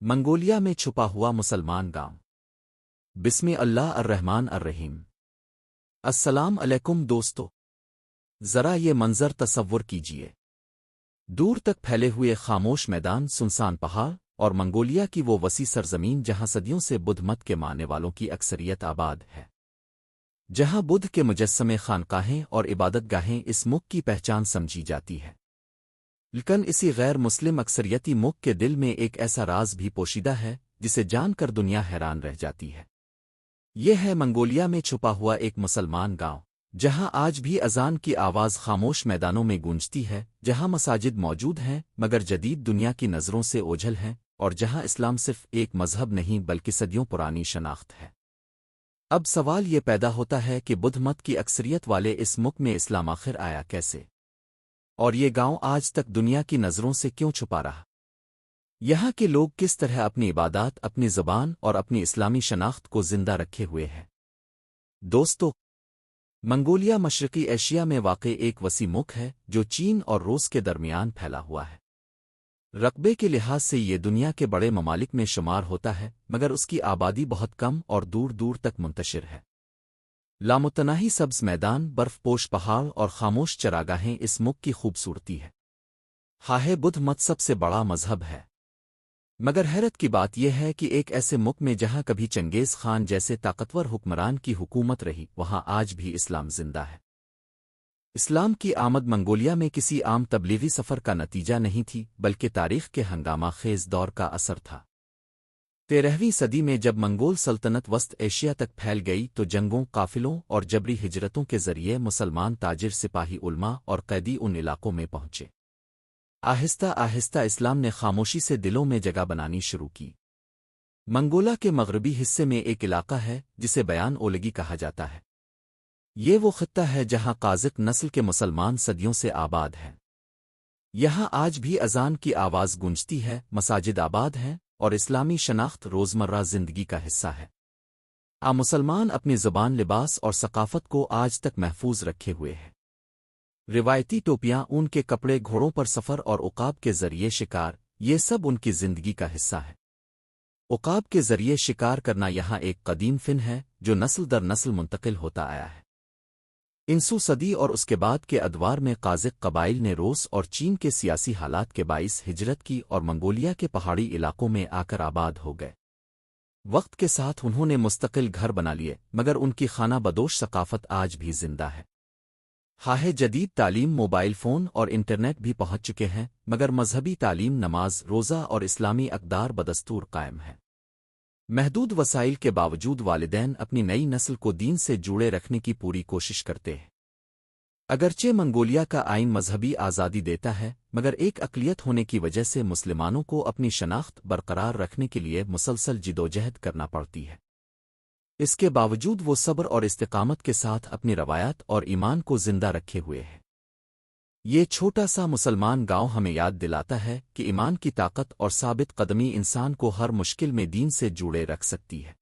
منگولیا میں چھپا ہوا مسلمان گاؤں۔ بسم اللہ الرحمن الرحیم۔ السلام علیکم دوستو، ذرا یہ منظر تصور کیجئے۔ دور تک پھیلے ہوئے خاموش میدان، سنسان پہاڑ اور منگولیا کی وہ وسیع سرزمین جہاں صدیوں سے بدھ مت کے ماننے والوں کی اکثریت آباد ہے، جہاں بدھ کے مجسمے، خانقاہیں اور عبادت گاہیں اس ملک کی پہچان سمجھی جاتی ہے۔ لیکن اسی غیر مسلم اکثریتی ملک کے دل میں ایک ایسا راز بھی پوشیدہ ہے جسے جان کر دنیا حیران رہ جاتی ہے۔ یہ ہے منگولیا میں چھپا ہوا ایک مسلمان گاؤں، جہاں آج بھی اذان کی آواز خاموش میدانوں میں گونجتی ہے، جہاں مساجد موجود ہیں مگر جدید دنیا کی نظروں سے اوجھل ہیں، اور جہاں اسلام صرف ایک مذہب نہیں بلکہ صدیوں پرانی شناخت ہے۔ اب سوال یہ پیدا ہوتا ہے کہ بدھ مت کی اکثریت والے اس ملک میں اسلام آخر آیا کیسے؟ اور یہ گاؤں آج تک دنیا کی نظروں سے کیوں چھپا رہا؟ یہاں کے لوگ کس طرح اپنی عبادات، اپنی زبان اور اپنی اسلامی شناخت کو زندہ رکھے ہوئے ہیں؟ دوستو، منگولیا مشرقی ایشیا میں واقع ایک وسیع ملک ہے جو چین اور روس کے درمیان پھیلا ہوا ہے۔ رقبے کے لحاظ سے یہ دنیا کے بڑے ممالک میں شمار ہوتا ہے، مگر اس کی آبادی بہت کم اور دور دور تک منتشر ہے۔ لامتناہی سبز میدان، برف پوش پہاڑ اور خاموش چراگاہیں اس ملک کی خوبصورتی ہے۔ ہاہے بدھ مت سب سے بڑا مذہب ہے، مگر حیرت کی بات یہ ہے کہ ایک ایسے ملک میں جہاں کبھی چنگیز خان جیسے طاقتور حکمران کی حکومت رہی، وہاں آج بھی اسلام زندہ ہے۔ اسلام کی آمد منگولیا میں کسی عام تبلیغی سفر کا نتیجہ نہیں تھی، بلکہ تاریخ کے ہنگامہ خیز دور کا اثر تھا۔ 13ویں صدی میں جب منگول سلطنت وسط ایشیا تک پھیل گئی تو جنگوں، قافلوں اور جبری ہجرتوں کے ذریعے مسلمان تاجر، سپاہی، علماء اور قیدی ان علاقوں میں پہنچے۔ آہستہ آہستہ اسلام نے خاموشی سے دلوں میں جگہ بنانی شروع کی۔ منگولا کے مغربی حصے میں ایک علاقہ ہے جسے بیان اولگی کہا جاتا ہے۔ یہ وہ خطہ ہے جہاں قازق نسل کے مسلمان صدیوں سے آباد ہیں۔ یہاں آج بھی اذان کی آواز گونجتی ہے، مساجد آباد ہیں اور اسلامی شناخت روزمرہ زندگی کا حصہ ہے۔ مسلمان اپنی زبان، لباس اور ثقافت کو آج تک محفوظ رکھے ہوئے ہیں۔ روایتی ٹوپیاں، اون کے کپڑے، گھوڑوں پر سفر اور عقاب کے ذریعے شکار، یہ سب ان کی زندگی کا حصہ ہے۔ عقاب کے ذریعے شکار کرنا یہاں ایک قدیم فن ہے جو نسل در نسل منتقل ہوتا آیا ہے۔ انسو صدی اور اس کے بعد کے ادوار میں قازق قبائل نے روس اور چین کے سیاسی حالات کے باعث ہجرت کی اور منگولیا کے پہاڑی علاقوں میں آ کر آباد ہو گئے۔ وقت کے ساتھ انہوں نے مستقل گھر بنا لیے، مگر ان کی خانہ بدوش ثقافت آج بھی زندہ ہے۔ ہاہے جدید تعلیم، موبائل فون اور انٹرنیٹ بھی پہنچ چکے ہیں، مگر مذہبی تعلیم، نماز، روزہ اور اسلامی اقدار بدستور قائم ہے۔ محدود وسائل کے باوجود والدین اپنی نئی نسل کو دین سے جوڑے رکھنے کی پوری کوشش کرتے ہیں۔ اگرچہ منگولیا کا آئین مذہبی آزادی دیتا ہے، مگر ایک اقلیت ہونے کی وجہ سے مسلمانوں کو اپنی شناخت برقرار رکھنے کے لیے مسلسل جدوجہد کرنا پڑتی ہے۔ اس کے باوجود وہ صبر اور استقامت کے ساتھ اپنی روایات اور ایمان کو زندہ رکھے ہوئے ہیں۔ یہ چھوٹا سا مسلمان گاؤں ہمیں یاد دلاتا ہے کہ ایمان کی طاقت اور ثابت قدمی انسان کو ہر مشکل میں دین سے جوڑے رکھ سکتی ہے۔